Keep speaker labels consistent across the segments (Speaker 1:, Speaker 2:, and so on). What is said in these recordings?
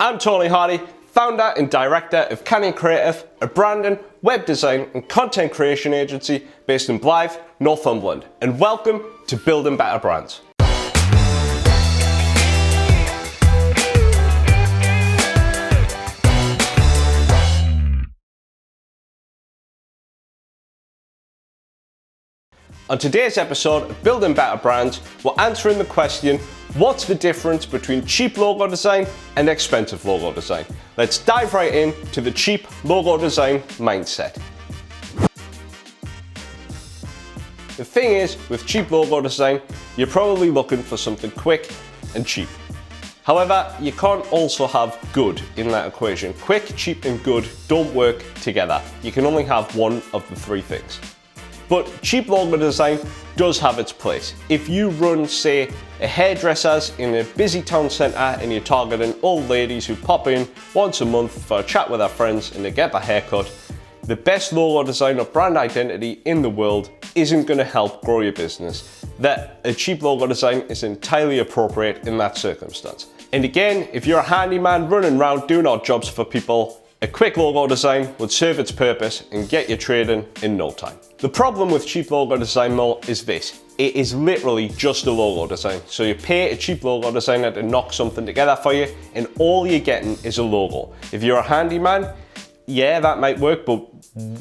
Speaker 1: I'm Tony Hardy, founder and director of Canyon Creative, a branding, web design and content creation agency based in Blythe, Northumberland, and welcome to Building Better Brands. On today's episode of Building Better Brands, we're answering the question, what's the difference between cheap logo design and expensive logo design? Let's dive right into the cheap logo design mindset. The thing is, with cheap logo design, you're probably looking for something quick and cheap. However, you can't also have good in that equation. Quick, cheap and good don't work together. You can only have one of the three things. But cheap logo design does have its place. If you run, say, a hairdresser's in a busy town centre and you're targeting old ladies who pop in once a month for a chat with their friends and they get their haircut, the best logo design or brand identity in the world isn't going to help grow your business. That a cheap logo design is entirely appropriate in that circumstance. And again, if you're a handyman running around doing odd jobs for people, a quick logo design would serve its purpose and get you trading in no time. The problem with cheap logo design though is this. It is literally just a logo design. So you pay a cheap logo designer to knock something together for you and all you're getting is a logo. If you're a handyman, yeah, that might work, but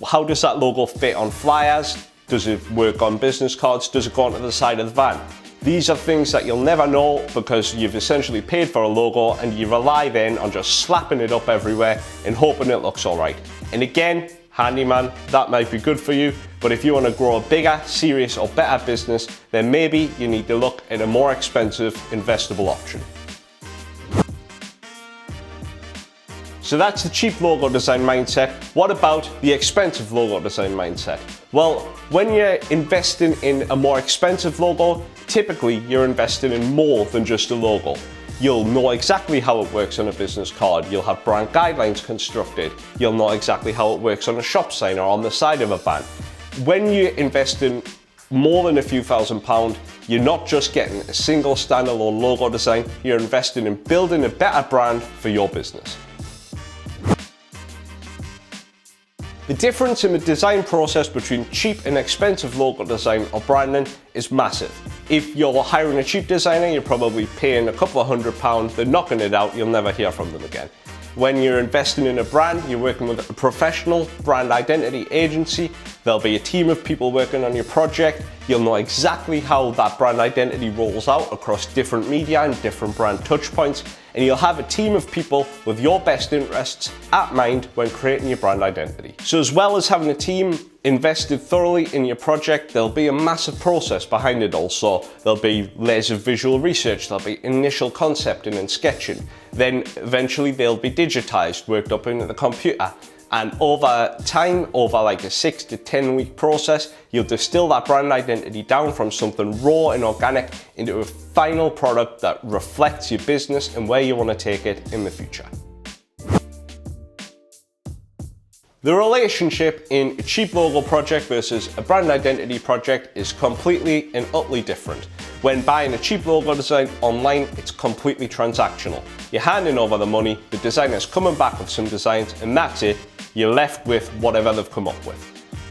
Speaker 1: how does that logo fit on flyers? Does it work on business cards? Does it go onto the side of the van? These are things that you'll never know because you've essentially paid for a logo and you rely then on just slapping it up everywhere and hoping it looks all right. And again, handyman, that might be good for you, but if you want to grow a bigger, serious or better business, then maybe you need to look at a more expensive, investable option. So that's the cheap logo design mindset. What about the expensive logo design mindset? Well, when you're investing in a more expensive logo, typically you're investing in more than just a logo. You'll know exactly how it works on a business card. You'll have brand guidelines constructed. You'll know exactly how it works on a shop sign or on the side of a van. When you invest in more than a few £1,000s, you're not just getting a single standalone logo design, you're investing in building a better brand for your business. The difference in the design process between cheap and expensive logo design or branding is massive. If you're hiring a cheap designer, you're probably paying a couple of £100, they're knocking it out, you'll never hear from them again. When you're investing in a brand, you're working with a professional brand identity agency. There'll be a team of people working on your project. You'll know exactly how that brand identity rolls out across different media and different brand touch points. And you'll have a team of people with your best interests at mind when creating your brand identity. So as well as having a team invested thoroughly in your project, there'll be a massive process behind it also. There'll be layers of visual research, there'll be initial concepting and sketching. Then eventually they'll be digitized, worked up into the computer. And over time, over like a 6 to 10 week process, you'll distill that brand identity down from something raw and organic into a final product that reflects your business and where you want to take it in the future. The relationship in a cheap logo project versus a brand identity project is completely and utterly different. When buying a cheap logo design online, it's completely transactional. You're handing over the money, the designer's coming back with some designs, and that's it. You're left with whatever they've come up with.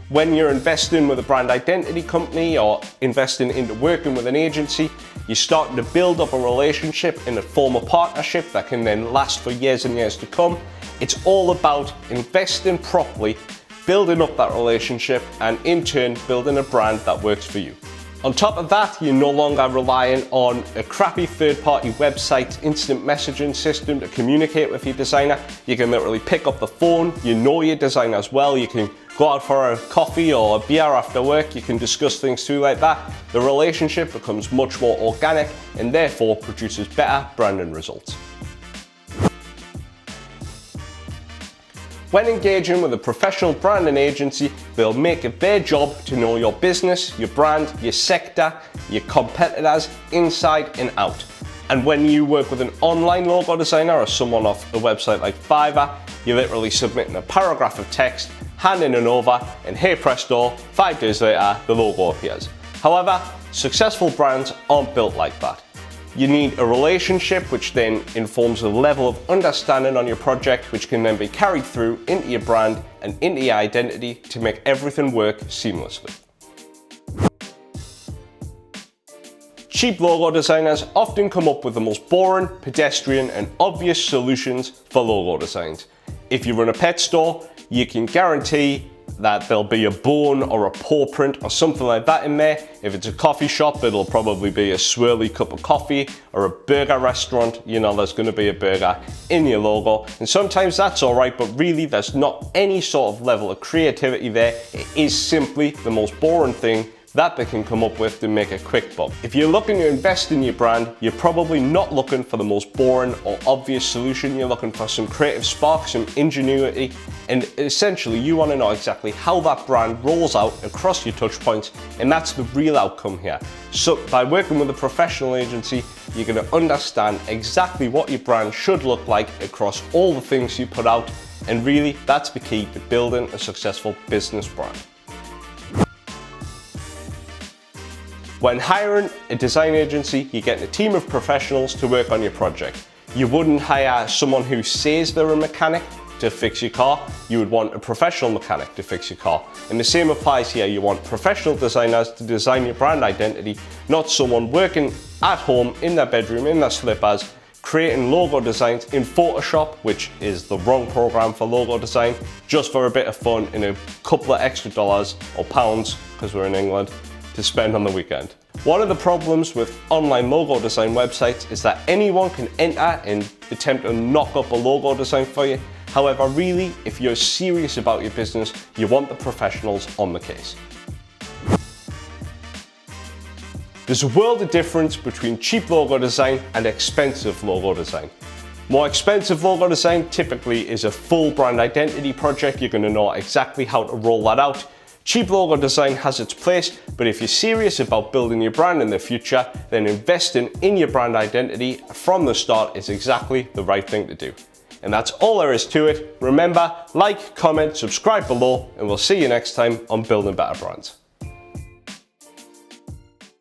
Speaker 1: When you're investing with a brand identity company or investing into working with an agency, you're starting to build up a relationship and form a partnership that can then last for years and years to come. It's all about investing properly, building up that relationship, and in turn, building a brand that works for you. On top of that, you're no longer relying on a crappy third-party website instant messaging system to communicate with your designer. You can literally pick up the phone, you know your designers well, you can go out for a coffee or a beer after work, you can discuss things through like that. The relationship becomes much more organic and therefore produces better branding results. When engaging with a professional branding agency, they'll make it their job to know your business, your brand, your sector, your competitors inside and out. And when you work with an online logo designer or someone off a website like Fiverr, you're literally submitting a paragraph of text, handing it over, and hey presto, 5 days later, the logo appears. However, successful brands aren't built like that. You need a relationship, which then informs a level of understanding on your project, which can then be carried through into your brand and into your identity to make everything work seamlessly. Cheap logo designers often come up with the most boring, pedestrian, and obvious solutions for logo designs. If you run a pet store, you can guarantee that there'll be a bone or a paw print or something like that in there. If it's a coffee shop, it'll probably be a swirly cup of coffee, or a burger restaurant, you know, there's going to be a burger in your logo. And sometimes that's all right, but really there's not any sort of level of creativity there. It is simply the most boring thing that they can come up with to make a quick buck. If you're looking to invest in your brand, you're probably not looking for the most boring or obvious solution. You're looking for some creative spark, some ingenuity, and essentially you want to know exactly how that brand rolls out across your touch points, and that's the real outcome here. So by working with a professional agency, you're going to understand exactly what your brand should look like across all the things you put out, and really that's the key to building a successful business brand. When hiring a design agency, you're getting a team of professionals to work on your project. You wouldn't hire someone who says they're a mechanic to fix your car. You would want a professional mechanic to fix your car. And the same applies here. You want professional designers to design your brand identity, not someone working at home in their bedroom, in their slippers, creating logo designs in Photoshop, which is the wrong program for logo design, just for a bit of fun and a couple of extra dollars or pounds, because we're in England, to spend on the weekend. One of the problems with online logo design websites is that anyone can enter and attempt to knock up a logo design for you. However, really, if you're serious about your business, you want the professionals on the case. There's a world of difference between cheap logo design and expensive logo design. More expensive logo design typically is a full brand identity project. You're going to know exactly how to roll that out. Cheap logo design has its place, but if you're serious about building your brand in the future, then investing in your brand identity from the start is exactly the right thing to do. And that's all there is to it. Remember, like, comment, subscribe below, and we'll see you next time on Building Better Brands.